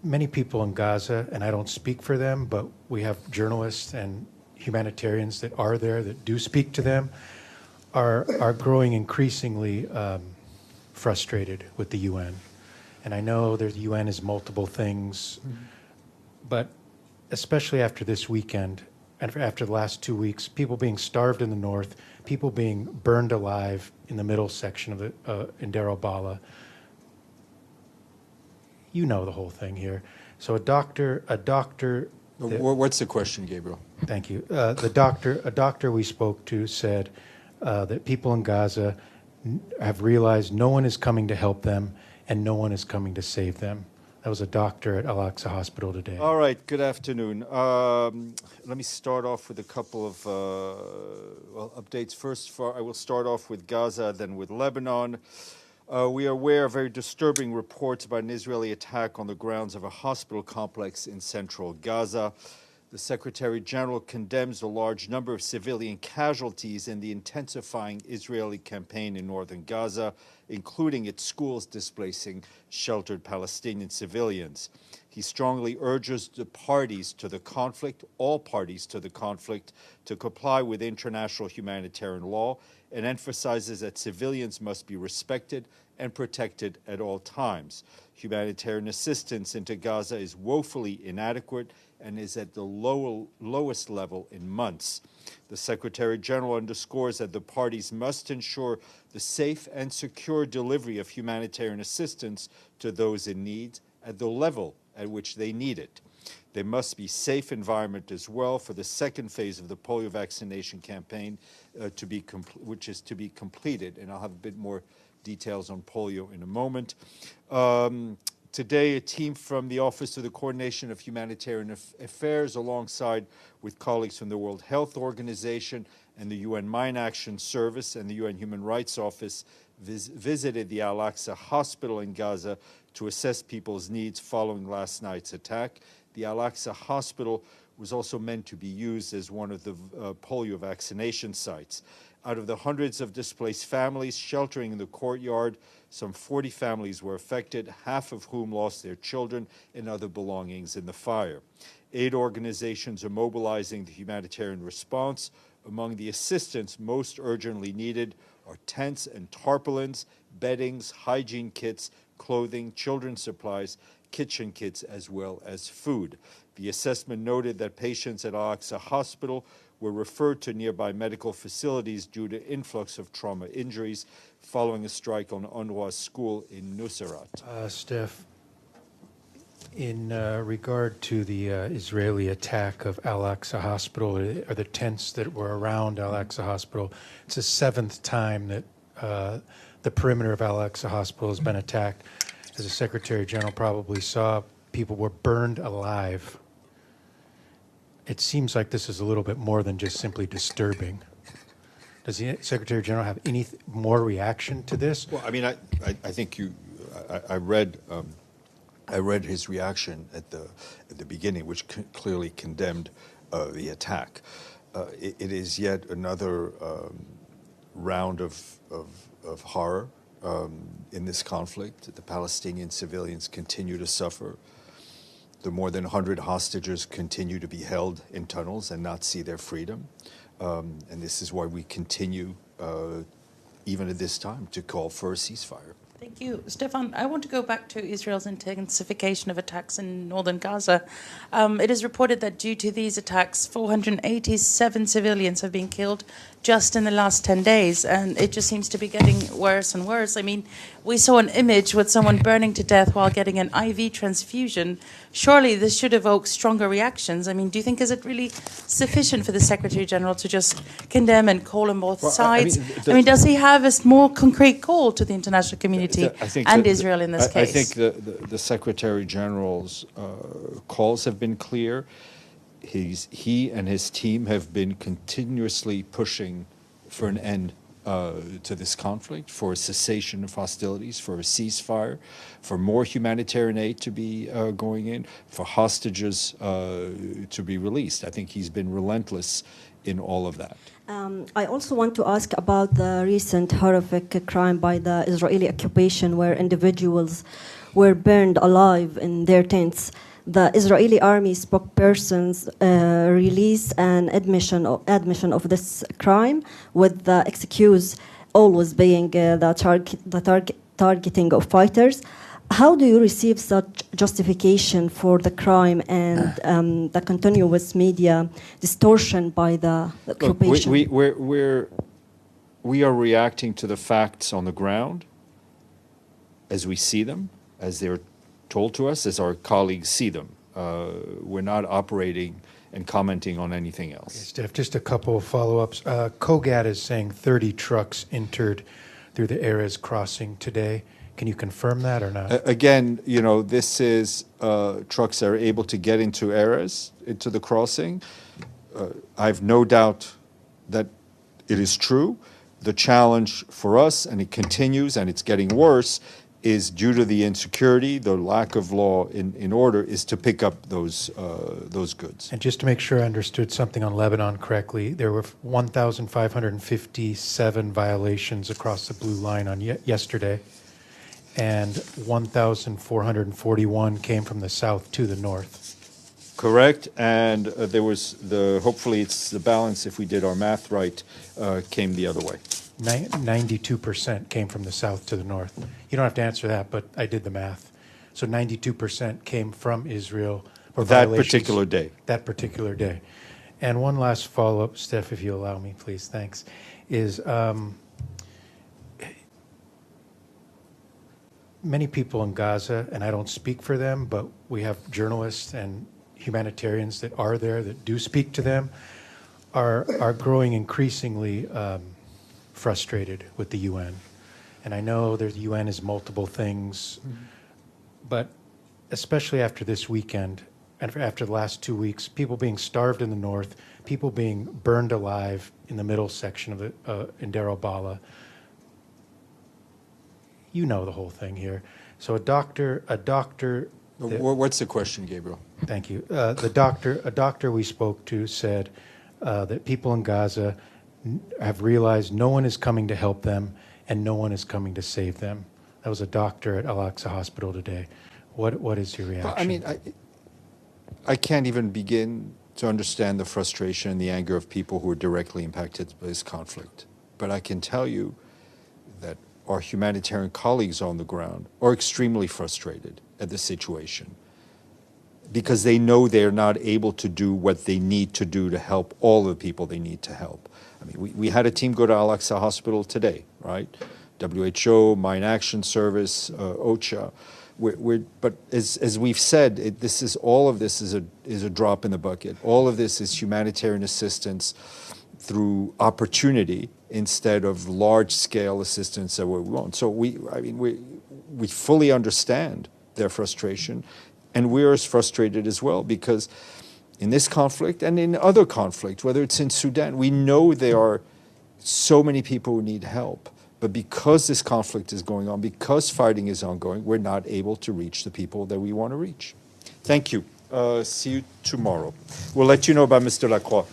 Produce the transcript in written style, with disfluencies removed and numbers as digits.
many people in Gaza, and I don't speak for them, but we have journalists and humanitarians that are there that do speak to them, are growing increasingly frustrated with the UN. And I know the UN is multiple things, but especially after this weekend and after the last 2 weeks, people being starved in the north, people being burned alive in the middle section of the in Deir al-Balah. You know the whole thing here. So a doctor. What's the question, Gabriel? Thank you. A doctor we spoke to said that people in Gaza have realized no one is coming to help them and no one is coming to save them. That was a doctor at Al-Aqsa Hospital today. All right, good afternoon. Let me start off with a couple of updates. First, I will start off with Gaza, then with Lebanon. We are aware of very disturbing reports about an Israeli attack on the grounds of a hospital complex in central Gaza. The Secretary General condemns the large number of civilian casualties in the intensifying Israeli campaign in northern Gaza, including its schools displacing sheltered Palestinian civilians. He strongly urges the parties to the conflict, all parties to the conflict, to comply with international humanitarian law and emphasizes that civilians must be respected and protected at all times. Humanitarian assistance into Gaza is woefully inadequate and is at the lowest level in months. The Secretary General underscores that the parties must ensure the safe and secure delivery of humanitarian assistance to those in need at the level at which they need it. There must be safe environment as well for the second phase of the polio vaccination campaign, which is to be completed, and I'll have a bit more details on polio in a moment. Today, a team from the Office of the Coordination of Humanitarian Affairs, alongside with colleagues from the World Health Organization and the UN Mine Action Service and the UN Human Rights Office, visited the Al-Aqsa Hospital in Gaza to assess people's needs following last night's attack. The Al-Aqsa Hospital was also meant to be used as one of the polio vaccination sites. Out of the hundreds of displaced families sheltering in the courtyard, some 40 families were affected, half of whom lost their children and other belongings in the fire. Aid organizations are mobilizing the humanitarian response. Among the assistance most urgently needed are tents and tarpaulins, beddings, hygiene kits, clothing, children's supplies, kitchen kits, as well as food. The assessment noted that patients at Al-Aqsa Hospital were referred to nearby medical facilities due to influx of trauma injuries following a strike on UNRWA's school in Nuseirat. Steph, in regard to the Israeli attack of Al-Aqsa Hospital, or the tents that were around Al-Aqsa Hospital, it's the seventh time that the perimeter of Al-Aqsa Hospital has been attacked. As the Secretary General probably saw, people were burned alive. It seems like this is a little bit more than just simply disturbing. Does the Secretary General have any more reaction to this? Well, I mean, I think I read his reaction at the beginning, which clearly condemned the attack. It is yet another round of horror in this conflict. The Palestinian civilians continue to suffer. The more than 100 hostages continue to be held in tunnels and not see their freedom. And this is why we continue, even at this time, to call for a ceasefire. Thank you. Stéphane, I want to go back to Israel's intensification of attacks in northern Gaza. It is reported that due to these attacks, 487 civilians have been killed just in the last 10 days, and it just seems to be getting worse and worse. I mean, we saw an image with someone burning to death while getting an IV transfusion. Surely this should evoke stronger reactions. I mean, do you think is it really sufficient for the Secretary General to just condemn and call on both sides? I mean, does he have a more concrete call to the international community and Israel in this case? I think the Secretary General's calls have been clear. He and his team have been continuously pushing for an end to this conflict, for a cessation of hostilities, for a ceasefire, for more humanitarian aid to be going in, for hostages to be released. I think he's been relentless in all of that. I also want to ask about the recent horrific crime by the Israeli occupation where individuals were burned alive in their tents. The Israeli army spokespersons released an admission of this crime, with the excuse always being the targeting of fighters. How do you receive such justification for the crime and the continuous media distortion by the occupation? We are reacting to the facts on the ground as we see them, as they're told to us, as our colleagues see them. We're not operating and commenting on anything else. Steph, just a couple of follow-ups. COGAT is saying 30 trucks entered through the Erez crossing today. Can you confirm that or not? Again, you know, this is trucks that are able to get into Erez, into the crossing. I have no doubt that it is true. The challenge for us, and it continues and it's getting worse, is due to the insecurity, the lack of law in order, is to pick up those goods. And just to make sure I understood something on Lebanon correctly, there were 1,557 violations across the blue line on yesterday, and 1,441 came from the south to the north. Correct, and there was hopefully it's the balance, if we did our math right, came the other way. 92% came from the south to the north. You don't have to answer that, but I did the math. So 92% came from Israel for that violations particular day. That particular day. And one last follow-up, Steph, if you allow me, please, thanks, is many people in Gaza, and I don't speak for them, but we have journalists and humanitarians that are there that do speak to them, are growing increasingly frustrated with the UN. And I know the UN is multiple things, but especially after this weekend and after the last 2 weeks, people being starved in the north, people being burned alive in the middle section of the in Deir al-Balah. You know the whole thing here. So a doctor. What's the question, Gabriel? Thank you. A doctor we spoke to said that people in Gaza have realized no one is coming to help them and no one is coming to save them. That was a doctor at Al-Aqsa Hospital today. What is your reaction? I mean, I can't even begin to understand the frustration and the anger of people who are directly impacted by this conflict. But I can tell you that our humanitarian colleagues on the ground are extremely frustrated at the situation because they know they're not able to do what they need to do to help all the people they need to help. I mean, we had a team go to Al-Aqsa Hospital today, right? WHO, Mine Action Service, OCHA. But as we've said, all of this is a drop in the bucket. All of this is humanitarian assistance through opportunity instead of large-scale assistance that we want. So we fully understand their frustration, and we're as frustrated as well because in this conflict and in other conflicts, whether it's in Sudan, we know there are so many people who need help. But because this conflict is going on, because fighting is ongoing, we're not able to reach the people that we want to reach. Thank you. See you tomorrow. We'll let you know about Mr. Lacroix.